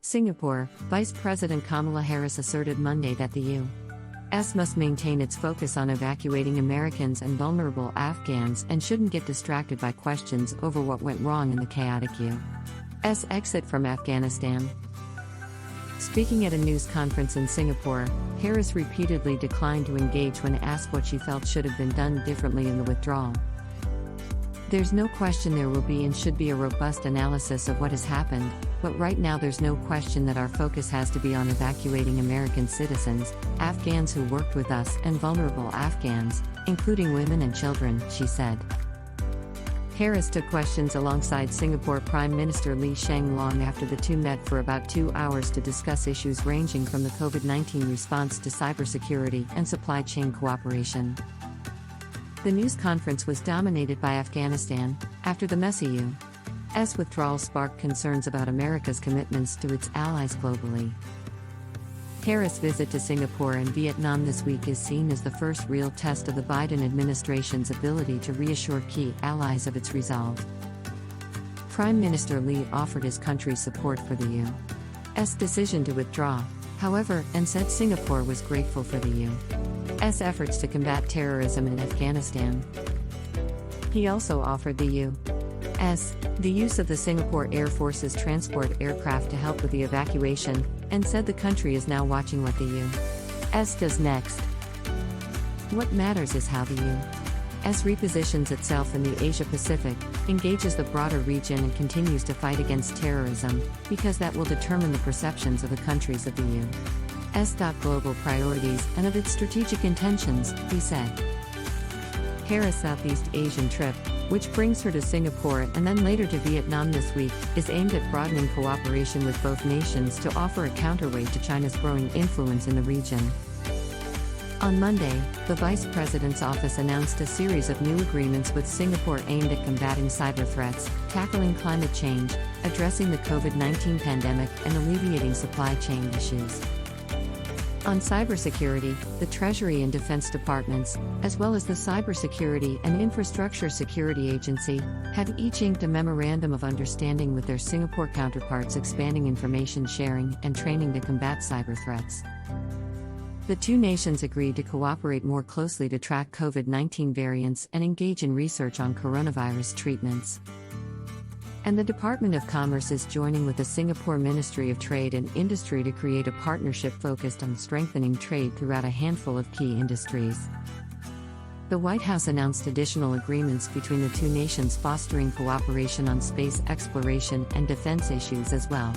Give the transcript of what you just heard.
Singapore, Vice President Kamala Harris asserted Monday that the U.S. must maintain its focus on evacuating Americans and vulnerable Afghans and shouldn't get distracted by questions over what went wrong in the chaotic U.S. exit from Afghanistan. Speaking at a news conference in Singapore, Harris repeatedly declined to engage when asked what she felt should have been done differently in the withdrawal. There's no question there will be and should be a robust analysis of what has happened, but right now there's no question that our focus has to be on evacuating American citizens, Afghans who worked with us, and vulnerable Afghans, including women and children, she said. Harris took questions alongside Singapore Prime Minister Hsien Loong after the two met for about 2 hours to discuss issues ranging from the COVID-19 response to cybersecurity and supply chain cooperation. The news conference was dominated by Afghanistan, after the messy U.S. withdrawal sparked concerns about America's commitments to its allies globally. Harris' visit to Singapore and Vietnam this week is seen as the first real test of the Biden administration's ability to reassure key allies of its resolve. Prime Minister Lee offered his country's support for the U.S. decision to withdraw, however, and said Singapore was grateful for the U.S. efforts to combat terrorism in Afghanistan. He also offered the U.S. the use of the Singapore Air Force's transport aircraft to help with the evacuation, and said the country is now watching what the U.S. does next. What matters is how the U.S. repositions itself in the Asia-Pacific, engages the broader region and continues to fight against terrorism, because that will determine the perceptions of the countries of the U.S. global priorities and of its strategic intentions, he said. Harris' Southeast Asian trip, which brings her to Singapore and then later to Vietnam this week, is aimed at broadening cooperation with both nations to offer a counterweight to China's growing influence in the region. On Monday, the Vice President's office announced a series of new agreements with Singapore aimed at combating cyberthreats, tackling climate change, addressing the COVID-19 pandemic, and alleviating supply chain issues. On cybersecurity, the Treasury and Defense Departments, as well as the Cybersecurity and Infrastructure Security Agency, have each inked a memorandum of understanding with their Singapore counterparts expanding information sharing and training to combat cyber threats. The two nations agreed to cooperate more closely to track COVID-19 variants and engage in research on coronavirus treatments. And the Department of Commerce is joining with the Singapore Ministry of Trade and Industry to create a partnership focused on strengthening trade throughout a handful of key industries. The White House announced additional agreements between the two nations fostering cooperation on space exploration and defense issues as well.